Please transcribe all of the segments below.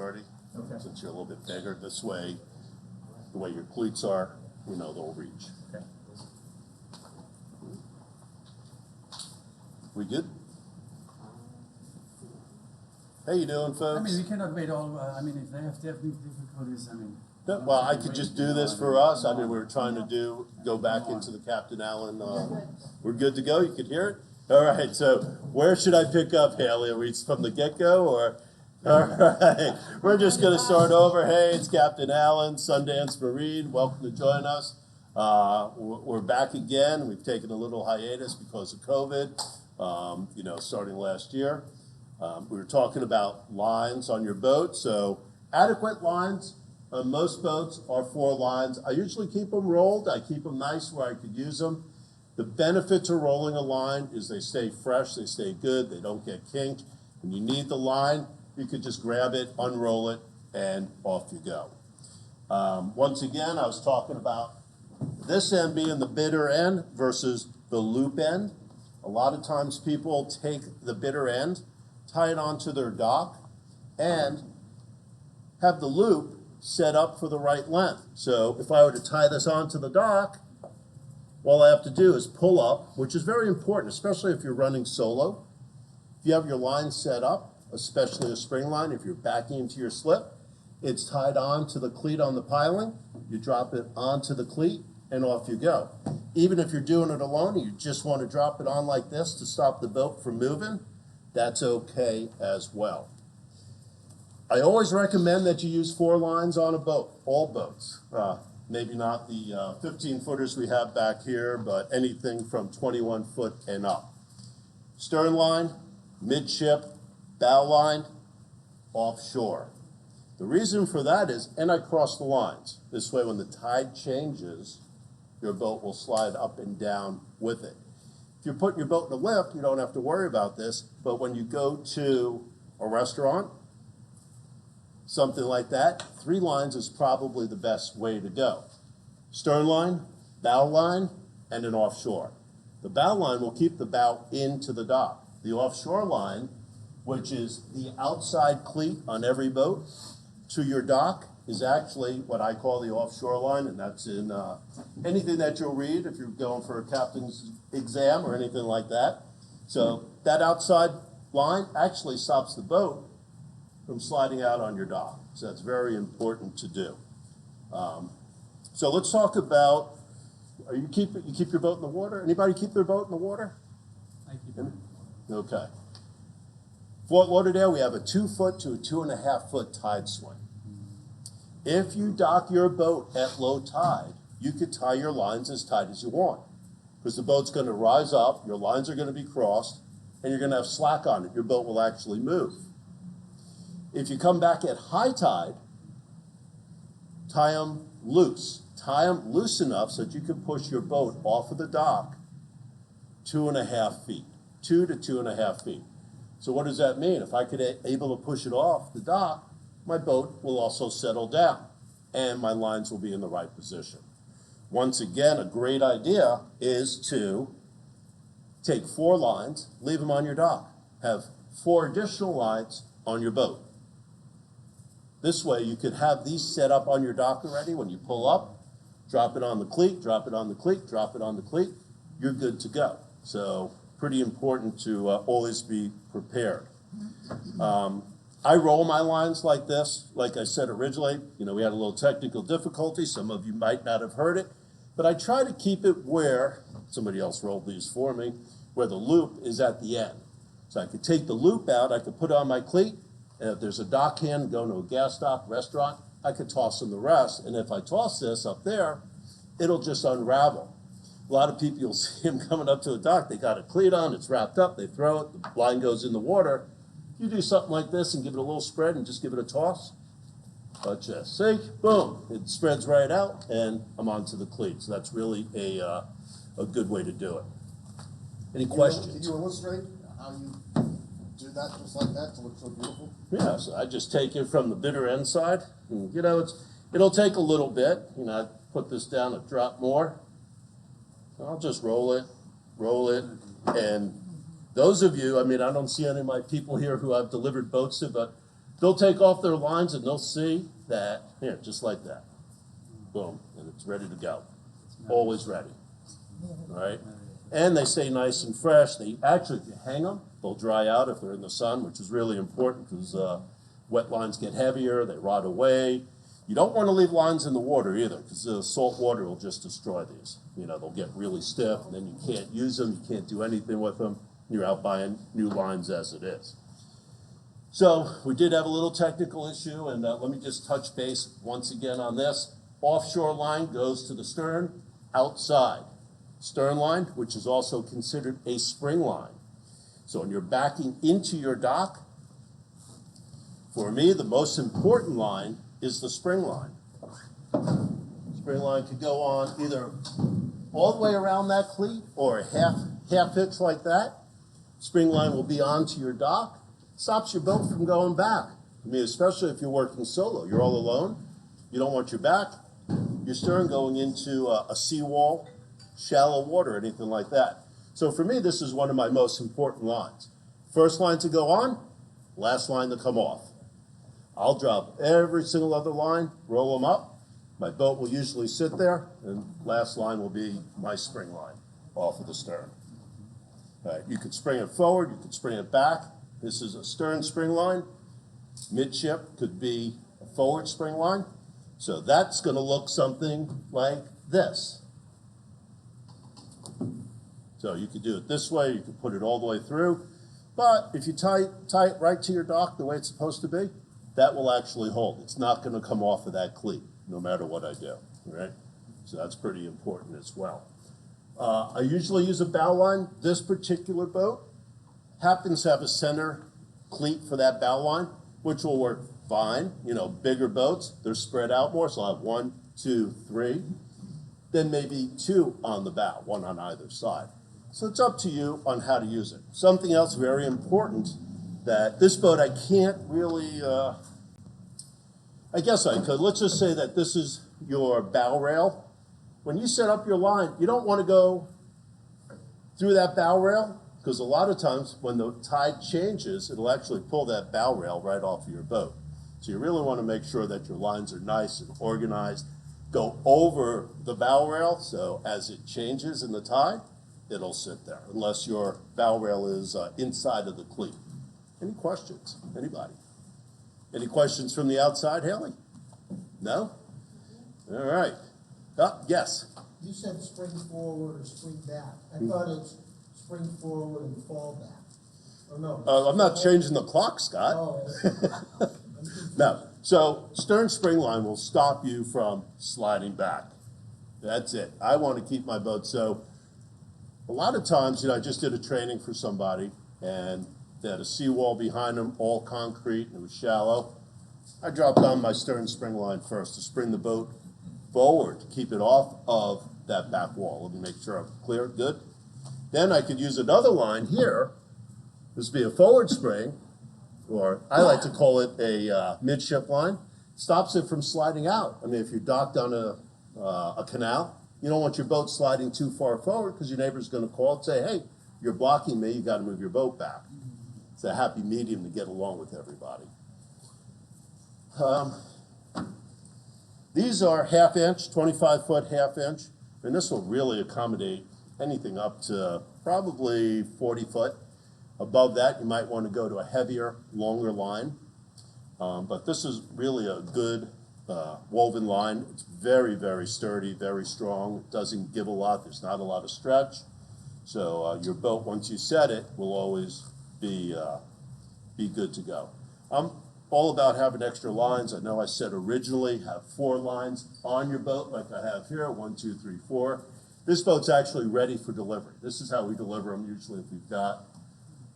30. Okay. Since you're a little bit bigger, this way, the way your cleats are, you know, they'll reach. Okay. We good? How you doing, folks? I mean, we cannot wait all, I mean, if they have difficulties, I mean. Well, I could just do this for us. I mean, we were trying to go back into the Captain Allan. We're good to go. You could hear it? All right, so where should I pick up, Haley? Are we from the get-go, or? All right, we're just going to start over. Hey, it's Captain Allan, Sundance Marine. Welcome to join us. We're back again. We've taken a little hiatus because of COVID, you know, starting last year. We were talking about lines on your boat, so adequate lines. Most boats are 4 lines. I usually keep them rolled. I keep them nice where I could use them. The benefit to rolling a line is they stay fresh, they stay good, they don't get kinked. When you need the line, you could just grab it, unroll it, and off you go. Once again, I was talking about this end being the bitter end versus the loop end. A lot of times people take the bitter end, tie it onto their dock, and have the loop set up for the right length. So if I were to tie this onto the dock, all I have to do is pull up, which is very important, especially if you're running solo. If you have your line set up, especially a spring line, if you're backing into your slip, it's tied on to the cleat on the piling. You drop it onto the cleat, and off you go. Even if you're doing it alone and you just want to drop it on like this to stop the boat from moving, that's okay as well. I always recommend that you use 4 lines on a boat, all boats. Maybe not the 15-footers we have back here, but anything from 21 foot and up. Stern line, midship, bow line, offshore. The reason for that is, and I cross the lines. This way when the tide changes, your boat will slide up and down with it. If you're putting your boat in a lift, you don't have to worry about this, but when you go to a restaurant, something like that, 3 lines is probably the best way to go. Stern line, bow line, and an offshore. The bow line will keep the bow into the dock. The offshore line, which is the outside cleat on every boat, to your dock is actually what I call the offshore line, and that's in anything that you'll read if you're going for a captain's exam or anything like that. So that outside line actually stops the boat from sliding out on your dock. So that's very important to do. So let's talk about, you keep your boat in the water? Anybody keep their boat in the water? I keep it. Okay. Fort Lauderdale, we have a 2-foot to a 2.5-foot tide swing. If you dock your boat at low tide, you could tie your lines as tight as you want, because the boat's going to rise up, your lines are going to be crossed, and you're going to have slack on it. Your boat will actually move. If you come back at high tide, tie them loose. Tie them loose enough so that you can push your boat off of the dock 2.5 feet, 2 to 2.5 feet. So what does that mean? If I could able to push it off the dock, my boat will also settle down and my lines will be in the right position. Once again, a great idea is to take 4 lines, leave them on your dock. Have 4 additional lines on your boat. This way you could have these set up on your dock already. When you pull up, drop it on the cleat, drop it on the cleat, drop it on the cleat, you're good to go. So pretty important to always be prepared. I roll my lines like this. Like I said originally, you know, we had a little technical difficulty. Some of you might not have heard it, but I try to keep it where, somebody else rolled these for me, where the loop is at the end. So I could take the loop out, I could put on my cleat, and if there's a dock hand going to a gas dock, restaurant, I could toss in the rest. And if I toss this up there, it'll just unravel. A lot of people, you'll see them coming up to the dock, they got a cleat on, it's wrapped up, they throw it, the line goes in the water. You do something like this and give it a little spread and just give it a toss. But just see, boom, it spreads right out and I'm onto the cleat. So that's really a good way to do it. Any questions? Can you illustrate how you do that just like that to look so beautiful? Yeah, so I just take it from the bitter end side. And, you know, it'll take a little bit. You know, I put this down a drop more. I'll just roll it, and those of you, I mean, I don't see any of my people here who I've delivered boats to, but They'll take off their lines and they'll see that, here, just like that. Boom, and it's ready to go. Always ready, all right? And they stay nice and fresh. They actually, if you hang them, they'll dry out if they're in the sun, which is really important because wet lines get heavier, they rot away. You don't want to leave lines in the water either because the salt water will just destroy these. You know, they'll get really stiff and then you can't use them, you can't do anything with them. You're out buying new lines as it is. So we did have a little technical issue, and let me just touch base once again on this. Offshore line goes to the stern, outside. Stern line, which is also considered a spring line. So when you're backing into your dock, for me, the most important line is the spring line. Spring line could go on either all the way around that cleat or a half hitch like that. Spring line will be onto your dock. Stops your boat from going back. I mean, especially if you're working solo. You're all alone. You don't want your back, your stern going into a seawall, shallow water, anything like that. So for me, this is one of my most important lines. First line to go on, last line to come off. I'll drop every single other line, roll them up. My boat will usually sit there, and last line will be my spring line off of the stern. All right, you could spring it forward, you could spring it back. This is a stern spring line. Midship could be a forward spring line. So that's going to look something like this. So you could do it this way, you could put it all the way through. But if you tie it right to your dock the way it's supposed to be, that will actually hold. It's not going to come off of that cleat, no matter what I do, right? So that's pretty important as well. I usually use a bow line. This particular boat happens to have a center cleat for that bow line, which will work fine. You know, bigger boats, they're spread out more, so I'll have 1, 2, 3, then maybe 2 on the bow, 1 on either side. So it's up to you on how to use it. Something else very important, that this boat I can't really, I guess I could. Let's just say that this is your bow rail. When you set up your line, you don't want to go through that bow rail, because a lot of times when the tide changes, it'll actually pull that bow rail right off of your boat. So you really want to make sure that your lines are nice and organized. Go over the bow rail, so as it changes in the tide, it'll sit there, unless your bow rail is inside of the cleat. Any questions? Anybody? Any questions from the outside, Haley? No? All right. Yes? You said spring forward or spring back. I thought it's spring forward and fall back. Or no? I'm not changing the clock, Scott. Oh, No. So stern spring line will stop you from sliding back. That's it. I want to keep my boat. So a lot of times, you know, I just did a training for somebody, and they had a seawall behind them, all concrete, and it was shallow. I dropped on my stern spring line first to spring the boat forward, to keep it off of that back wall. Let me make sure I'm clear. Good. Then I could use another line here. This would be a forward spring, or I like to call it a midship line. Stops it from sliding out. I mean, if you're docked on a canal, you don't want your boat sliding too far forward because your neighbor's going to call and say, hey, you're blocking me, you got to move your boat back. It's a happy medium to get along with everybody. These are 1/2 inch, 25-foot 1/2 inch, and this will really accommodate anything up to probably 40 foot. Above that, you might want to go to a heavier, longer line. But this is really a good woven line. It's very, very sturdy, very strong. It doesn't give a lot. There's not a lot of stretch. So your boat, once you set it, will always be good to go. I'm all about having extra lines. I know I said originally have 4 lines on your boat like I have here, 1, 2, 3, 4. This boat's actually ready for delivery. This is how we deliver them usually. If we've got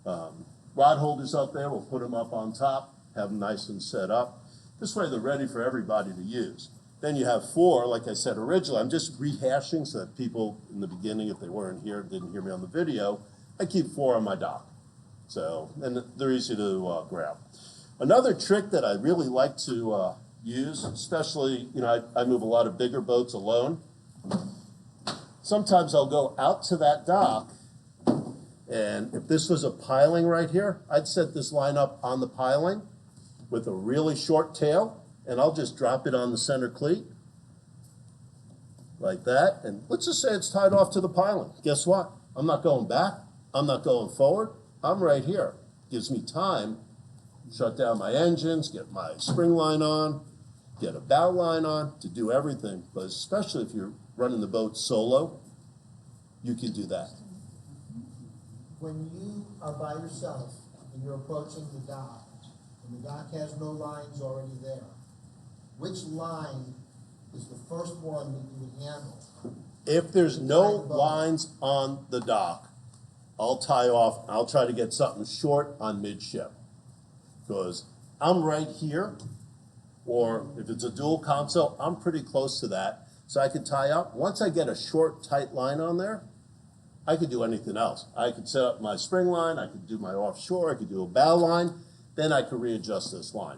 rod holders up there, we'll put them up on top, have them nice and set up. This way they're ready for everybody to use. Then you have 4, like I said originally. I'm just rehashing so that people in the beginning, if they weren't here, didn't hear me on the video, I keep 4 on my dock. So, and they're easy to grab. Another trick that I really like to use, especially, you know, I move a lot of bigger boats alone. Sometimes I'll go out to that dock, and if this was a piling right here, I'd set this line up on the piling with a really short tail, and I'll just drop it on the center cleat, like that, and let's just say it's tied off to the piling. Guess what? I'm not going back, I'm not going forward, I'm right here. Gives me time, shut down my engines, get my spring line on, get a bow line on, to do everything, but especially if you're running the boat solo, you can do that. When you are by yourself and you're approaching the dock, and the dock has no lines already there, which line is the first one that you would handle? If there's no lines on the dock, I'll tie off, I'll try to get something short on midship. Because I'm right here, or if it's a dual console, I'm pretty close to that. So I could tie up. Once I get a short, tight line on there, I could do anything else. I could set up my spring line, I could do my offshore, I could do a bow line, then I could readjust this line.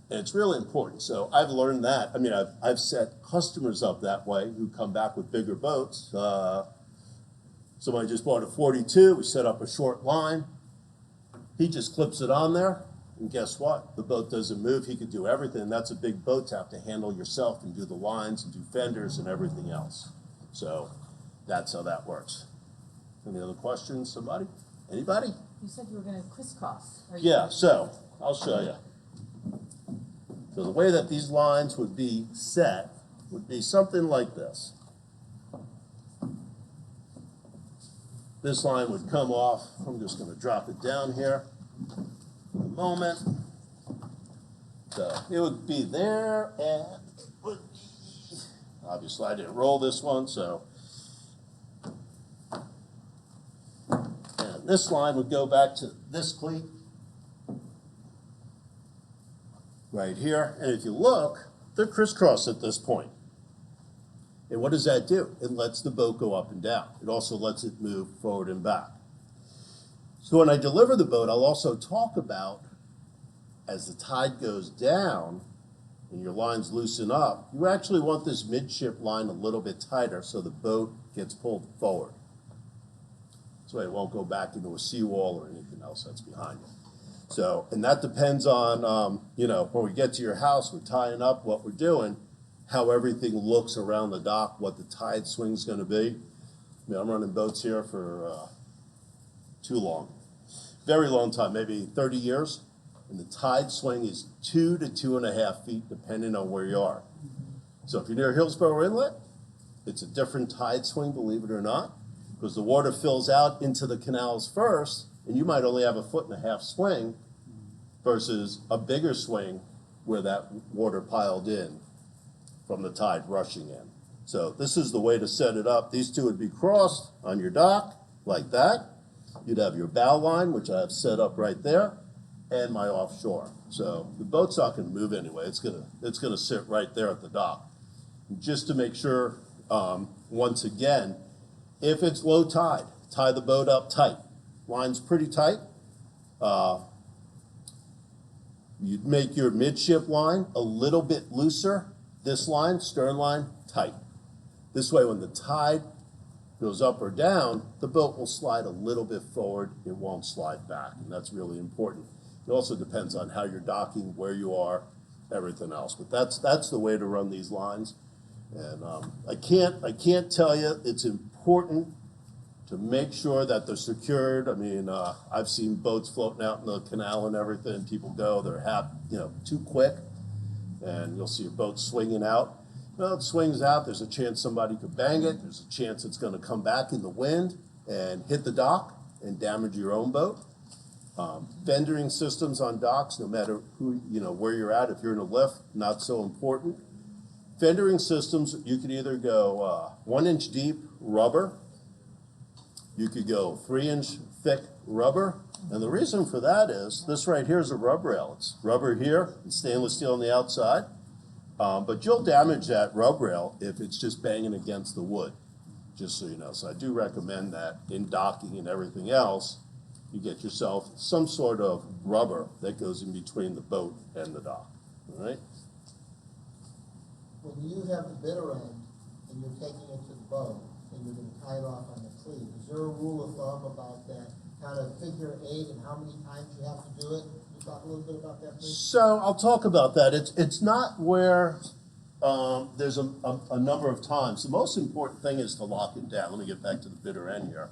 And it's really important. So I've learned that. I mean, I've set customers up that way who come back with bigger boats. Somebody just bought a 42, we set up a short line. He just clips it on there, and guess what? The boat doesn't move, he could do everything. That's a big boat to have to handle yourself and do the lines and do fenders and everything else. So that's how that works. Any other questions, somebody? Anybody? You said you were gonna crisscross. Yeah, so I'll show you. So the way that these lines would be set would be something like this. This line would come off. I'm just going to drop it down here for the moment. So it would be there, and it would be, obviously I didn't roll this one, so. And this line would go back to this cleat right here. And if you look, they're crisscrossed at this point. And what does that do? It lets the boat go up and down. It also lets it move forward and back. So when I deliver the boat, I'll also talk about, as the tide goes down and your lines loosen up, you actually want this midship line a little bit tighter so the boat gets pulled forward. So it won't go back into a seawall or anything else that's behind it. So, and that depends on, you know, when we get to your house, we're tying up what we're doing, how everything looks around the dock, what the tide swing's going to be. I mean, I'm running boats here for too long, very long time, maybe 30 years, and the tide swing is 2 to 2.5 feet, depending on where you are. So if you're near Hillsborough Inlet, it's a different tide swing, believe it or not, because the water fills out into the canals first, and you might only have 1.5 foot swing versus a bigger swing where that water piled in from the tide rushing in. So this is the way to set it up. These two would be crossed on your dock like that. You'd have your bow line, which I have set up right there, and my offshore. So the boat's not going to move anyway. It's gonna sit right there at the dock. And just to make sure, once again, if it's low tide, tie the boat up tight. Line's pretty tight. You'd make your midship line a little bit looser. This line, stern line, tight. This way, when the tide goes up or down, the boat will slide a little bit forward. It won't slide back, and that's really important. It also depends on how you're docking, where you are, everything else. But that's the way to run these lines. And I can't tell you, it's important to make sure that they're secured. I mean, I've seen boats floating out in the canal and everything. People go, they're too quick, and you'll see a boat swinging out. Well, it swings out, there's a chance somebody could bang it, there's a chance it's gonna come back in the wind and hit the dock and damage your own boat. Fendering systems on docks, no matter where you're at, if you're in a lift, not so important. Fendering systems, you could either go 1 inch deep rubber, you could go 3 inch thick rubber, and the reason for that is, this right here is a rub rail. It's rubber here and stainless steel on the outside. But you'll damage that rub rail if it's just banging against the wood, just so you know. So I do recommend that in docking and everything else, you get yourself some sort of rubber that goes in between the boat and the dock, all right? When you have the bitter end and you're taking it to the boat and you're gonna tie it off on the cleat, is there a rule of thumb about that kind of figure 8 and how many times you have to do it? talk a little bit about that, please? So I'll talk about that. It's not where there's a number of times. The most important thing is to lock it down. Let me get back to the bitter end here.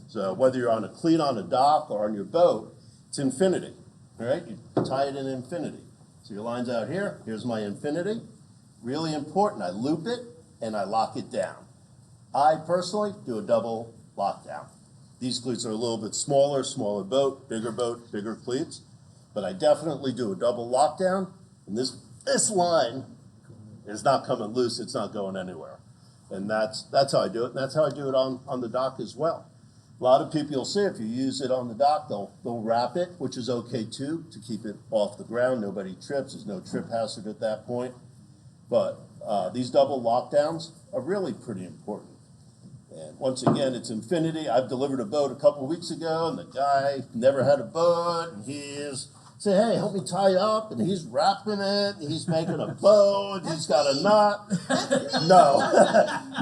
So whether you're on a cleat on a dock or on your boat, it's infinity. All right, you tie it in infinity. So your line's out here. Here's my infinity. Really important. I loop it and I lock it down. I personally do a double lockdown. These cleats are a little bit smaller boat, bigger cleats. But I definitely do a double lockdown, and this line is not coming loose. It's not going anywhere, and that's how I do it. And that's how I do it on the dock as well. A lot of people you'll see if you use it on the dock, they'll wrap it, which is okay too, to keep it off the ground. Nobody trips. There's no trip hazard at that point. But these double lockdowns are really pretty important. And once again, it's infinity. I've delivered a boat a couple of weeks ago, and the guy never had a boat, and he's say, hey, help me tie up, and he's wrapping it, and he's making a bow, and he's got a knot. No,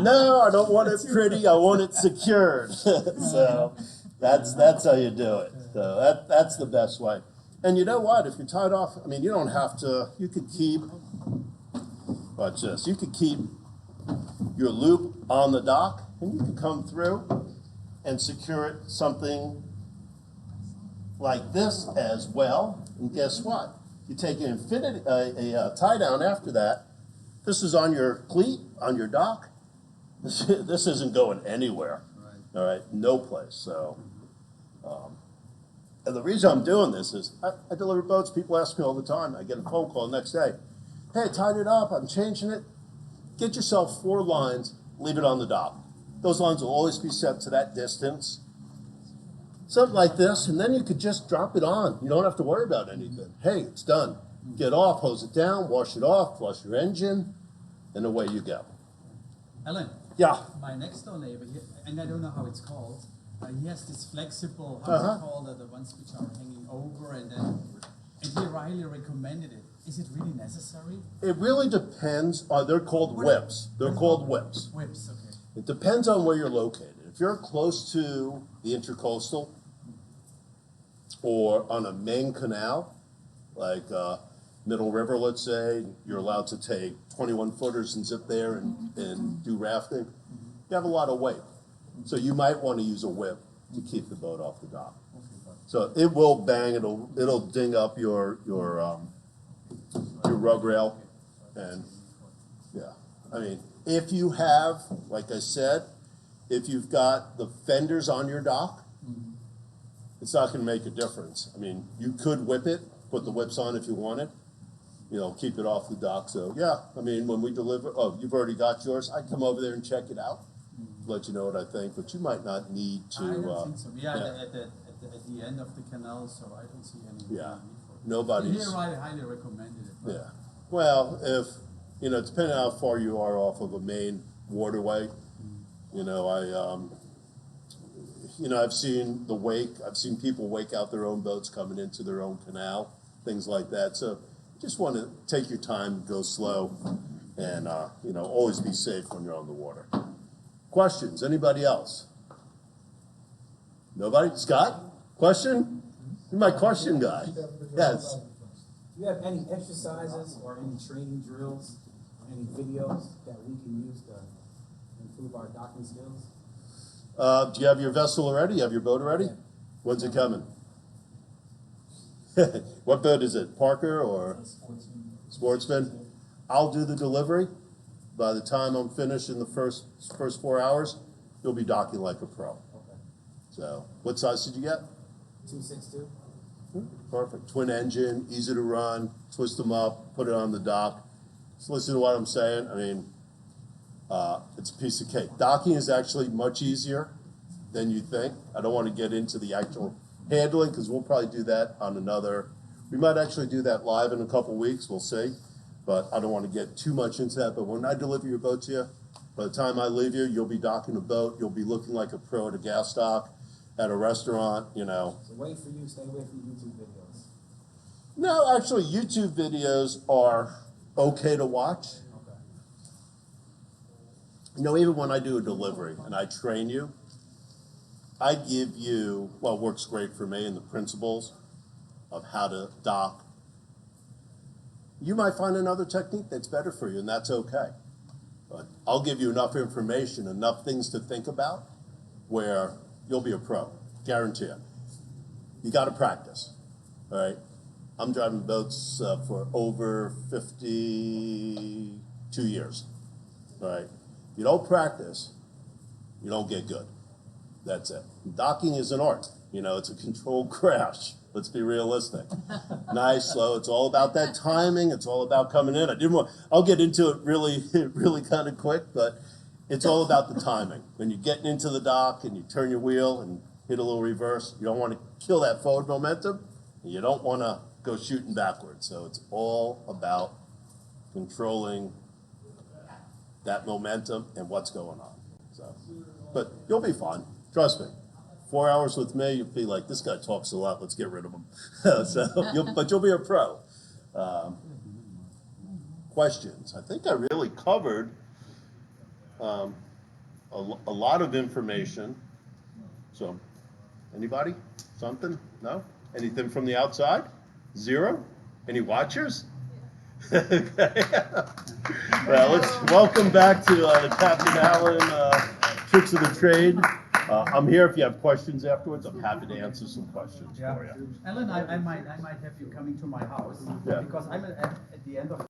no, I don't want it pretty. I want it secured. So that's how you do it. So that's the best way. And you know what? If you're tied off, I mean, you don't have to. You could keep. Watch this. You could keep your loop on the dock, and you could come through and secure it something like this as well. And guess what? You take an infinity, a tie down after that. This is on your cleat, on your dock. This isn't going anywhere. Right. All right, no place. So, and the reason I'm doing this is I deliver boats. People ask me all the time. I get a phone call the next day. Hey, I tied it up. I'm changing it. Get yourself 4 lines. Leave it on the dock. Those lines will always be set to that distance. Something like this, and then you could just drop it on. You don't have to worry about anything. Hey, it's done. Get off, hose it down, wash it off, flush your engine, and away you go. Allan. Yeah. My next door neighbor, and I don't know how it's called, he has this flexible, how's it called, the ones which are hanging over, and he highly recommended it. Is it really necessary? It really depends. They're called whips. They're called whips. Whips, okay. It depends on where you're located. If you're close to the intercoastal or on a main canal, like Middle River, let's say, you're allowed to take 21 footers and zip there and do rafting. You have a lot of weight. So you might want to use a whip to keep the boat off the dock. So it will bang, it'll ding up your rug rail. And yeah, I mean, if you have, like I said, if you've got the fenders on your dock, it's not going to make a difference. I mean, you could whip it, put the whips on if you wanted, keep it off the dock. So yeah, I mean, when we deliver, you've already got yours, I'd come over there and check it out, let you know what I think, but you might not need to. I don't think so. Yeah, at the end of the canal, so I don't see any need for it. Nobody's. He highly recommended it. But Yeah. Well, if, depending on how far you are off of a main waterway, I've seen I've seen people wake out their own boats coming into their own canal, things like that. So just want to take your time, go slow, and, always be safe when you're on the water. Questions? Anybody else? Nobody? Scott? Question? You're my question guy. Yes. Do you have any exercises or any training drills, any videos that we can use to improve our docking skills? Do you have your vessel already? You have your boat already? Yeah. When's it coming? What boat is it? Parker or Sportsman? I'll do the delivery. By the time I'm finished in the first 4 hours, you'll be docking like a pro. Okay. So, what size did you get? 262. Perfect. Twin engine, easy to run, twist them up, put it on the dock. Just listen to what I'm saying. I mean, it's a piece of cake. Docking is actually much easier than you think. I don't want to get into the actual handling because we'll probably do that on we might actually do that live in a couple weeks. We'll see. But I don't want to get too much into that. But when I deliver your boat to you, by the time I leave you, you'll be docking a boat. You'll be looking like a pro at a gas dock, at a restaurant, So wait for you, stay away from YouTube videos. No, actually, YouTube videos are okay to watch. Okay. Even when I do a delivery and I train you, I give you, works great for me and the principles. of how to dock. You might find another technique that's better for you, and that's okay. But I'll give you enough information, enough things to think about, where you'll be a pro, guarantee it. You got to practice, all right? I'm driving boats for over 52 years, all right? You don't practice, you don't get good. That's it. Docking is an art. You know, it's a controlled crash. Let's be realistic. Nice, slow. It's all about that timing. It's all about coming in. I'll get into it really, really kind of quick, but it's all about the timing. When you're getting into the dock and you turn your wheel and hit a little reverse, you don't want to kill that forward momentum, and you don't want to go shooting backwards. So it's all about controlling that momentum and what's going on. So, but you'll be fine. Trust me. 4 hours with me, you'll be like, this guy talks a lot. Let's get rid of him. But you'll be a pro. Questions? I think I really covered a lot of information. So, anybody? Something? No? Anything from the outside? Zero? Any watchers? Okay. Well, let's welcome back to the Captain Allan Tricks of the Trade. I'm here if you have questions afterwards. I'm happy to answer some questions for you. Alan, I might have you coming to my house Yeah. because I'm at the end of